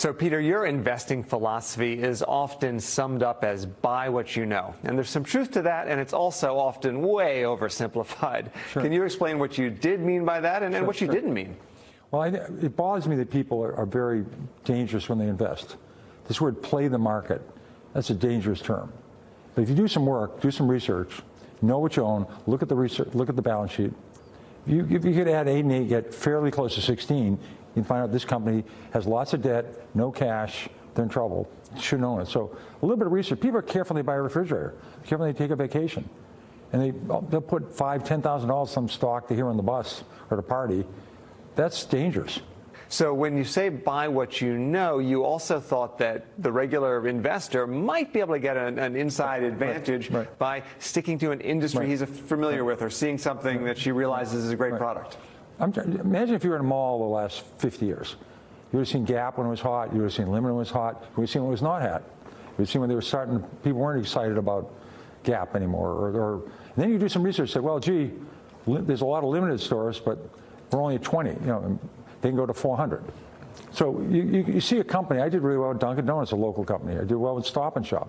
So, Peter, your investing philosophy is often summed up as buy what you know. And there's some truth to that, and it's also often way oversimplified. Sure. Can you explain what you did mean by that and what you didn't mean? Well, it bothers me that people are very dangerous when they invest. This word play the market, that's a dangerous term. But if you do some work, do some research, know what you own, look at the research, look at the balance sheet. If you could add 8 and 8, get fairly close to 16, you can find out this company has lots of debt, no cash, they're in trouble. You shouldn't own it. So a little bit of research. People are careful when they buy a refrigerator, careful when they take a vacation. And they'll put $5,000, $10,000 some stock to hear on the bus or to party. That's dangerous. So when you say buy what you know, you also thought that the regular investor might be able to get an inside advantage by sticking to an industry he's familiar with or seeing something that she realizes is a great product. Imagine if you were in a mall the last 50 years. You would have seen Gap when it was hot. You would have seen Limited when it was hot. You would have seen when it was not hot. You would have seen when they were starting, people weren't excited about Gap anymore. And then you do some research, say, well, gee, there's a lot of limited stores, but we're only at 20. You know, they can go to 400. So you see a company. I did really well with Dunkin' Donuts, a local company. I did well with Stop and Shop.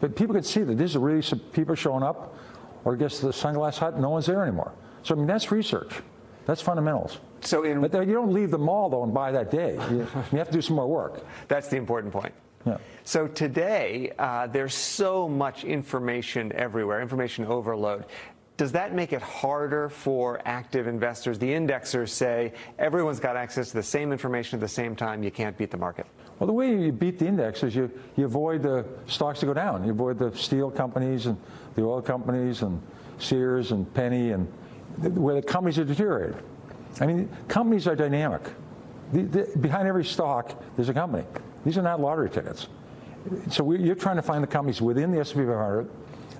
But people could see that this is really some people showing up, or I guess the Sunglass Hut, no one's there anymore. So I mean, that's research. That's fundamentals. But you don't leave the mall, though, and buy that day. You have to do some more work. That's the important point. Yeah. So today, there's so much information everywhere, information overload. Does that make it harder for active investors? The indexers say everyone's got access to the same information at the same time. You can't beat the market. Well, the way you beat the index is you avoid the stocks to go down. You avoid the steel companies and the oil companies and Sears and Penny and where the companies are deteriorated. I mean, companies are dynamic. Behind every stock, there's a company. These are not lottery tickets. So you're trying to find the companies within the S&P 500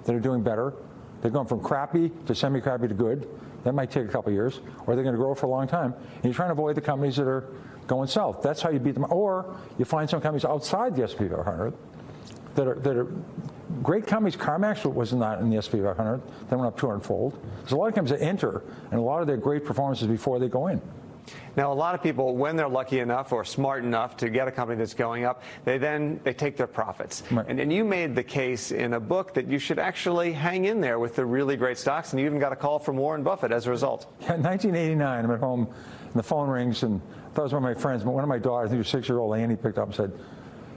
that are doing better. They're going from crappy to semi-crappy to good. That might take a couple of years, or they're going to grow for a long time. And you're trying to avoid the companies that are going south. That's how you beat them. Or you find some companies outside the S&P 500 that are great companies. CarMax was not in the S&P 500. They went up 200-fold. There's a lot of companies that enter, and a lot of their great performances before they go in. Now, a lot of people, when they're lucky enough or smart enough to get a company that's going up, they take their profits. Right. And you made the case in a book that you should actually hang in there with the really great stocks, and you even got a call from Warren Buffett as a result. Yeah, in 1989, I'm at home, and the phone rings, and I thought it was one of my friends, but one of my daughters, I think it was 6-year-old Annie, picked up and said,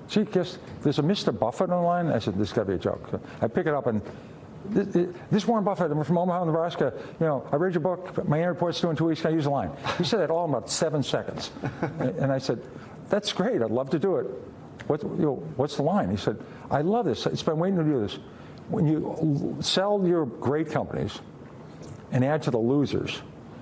gee, guess there's a Mr. Buffett online? I said, this has got to be a joke. So I pick it up, and this Warren Buffett, I'm from Omaha, Nebraska. You know, I read your book. My annual report's due in 2 weeks. Can I use the line? He said that all in about 7 seconds. And I said, that's great. I'd love to do it. What's the line? He said, I love this. It's been waiting to do this. When you sell your great companies and add to the losers,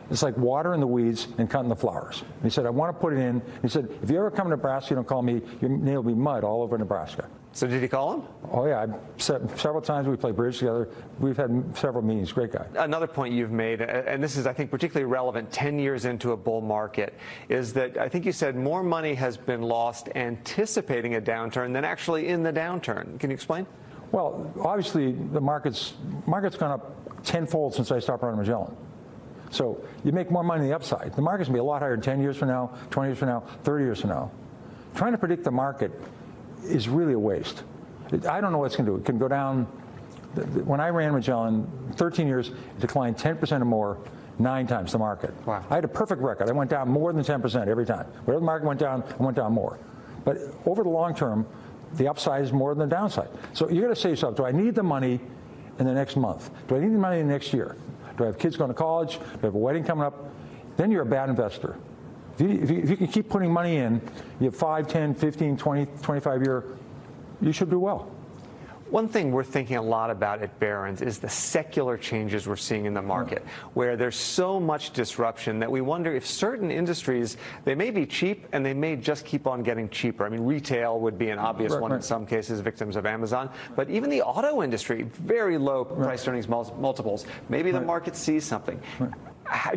it's like watering the weeds and cutting the flowers. And he said, I want to put it in. He said, if you ever come to Nebraska, you don't call me, your name will be mud all over Nebraska. So did he call him? Oh, yeah. Several times we played bridge together. We've had several meetings. Great guy. Another point you've made, and this is, I think, particularly relevant 10 years into a bull market, is that I think you said more money has been lost anticipating a downturn than actually in the downturn. Can you explain? Well, obviously, the market's gone up tenfold since I stopped running Magellan. So you make more money on the upside. The market's going to be a lot higher 10 years from now, 20 years from now, 30 years from now. Trying to predict the market is really a waste. I don't know what it's going to do. It can go down. When I ran Magellan, 13 years, it declined 10% or more 9 times the market. Wow. I had a perfect record. I went down more than 10% every time. Whatever the market went down, I went down more. But over the long term, the upside is more than the downside. So you're going to say to yourself, do I need the money in the next month? Do I need the money in the next year? Do I have kids going to college? Do I have a wedding coming up? Then you're a bad investor. If you can keep putting money in, you have 5, 10, 15, 20, 25 year, you should do well. One thing we're thinking a lot about at Barron's is the secular changes we're seeing in the market, where there's so much disruption that we wonder if certain industries, they may be cheap and they may just keep on getting cheaper. I mean, retail would be an obvious one in some cases, victims of Amazon. But even the auto industry, very low price earnings multiples. Maybe the market sees something.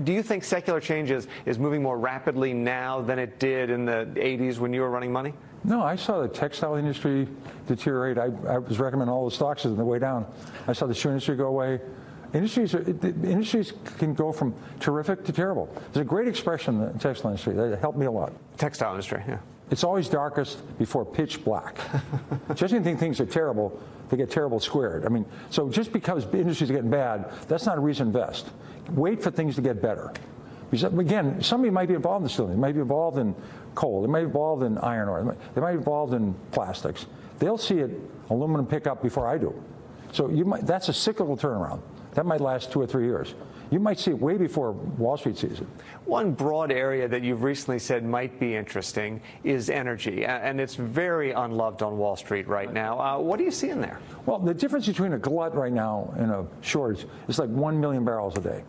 Do you think secular changes is moving more rapidly now than it did in the 80s when you were running money? No, I saw the textile industry deteriorate. I was recommending all the stocks on the way down. I saw the shoe industry go away. Industries can go from terrific to terrible. There's a great expression in the textile industry that helped me a lot. Textile industry, yeah. It's always darkest before pitch black. Just when you think things are terrible, they get terrible squared. I mean, so just because industries are getting bad, that's not a reason to invest. Wait for things to get better. Because, again, somebody might be involved in steel, they might be involved in coal, they might be involved in iron ore, they might be involved in plastics. They'll see aluminum pick up before I do. So that's a cyclical turnaround. That might last 2 or 3 years. You might see it way before Wall Street sees it. One broad area that you've recently said might be interesting is energy, and it's very unloved on Wall Street right now. What do you see in there? Well, the difference between a glut right now and a shortage is like 1 million barrels a day.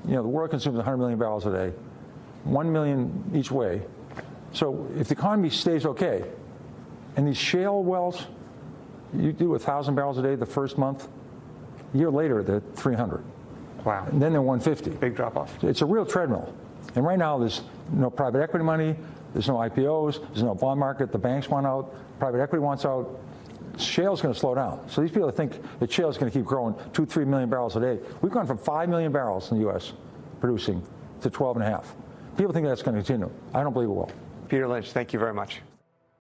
You know, the world consumes 100 million barrels a day, 1 million each way. So if the economy stays okay, and these shale wells, you do 1,000 barrels a day the first month, a year later they're 300. Wow. And then they're 150. Big drop off. It's a real treadmill. And right now there's no private equity money, there's no IPOs, there's no bond market, the banks want out, private equity wants out. Shale's going to slow down. So these people think that shale is going to keep growing 2-3 million barrels a day. We've gone from 5 million barrels in the U.S. producing to 12.5. People think that's going to continue. I don't believe it will. Peter Lynch, thank you very much.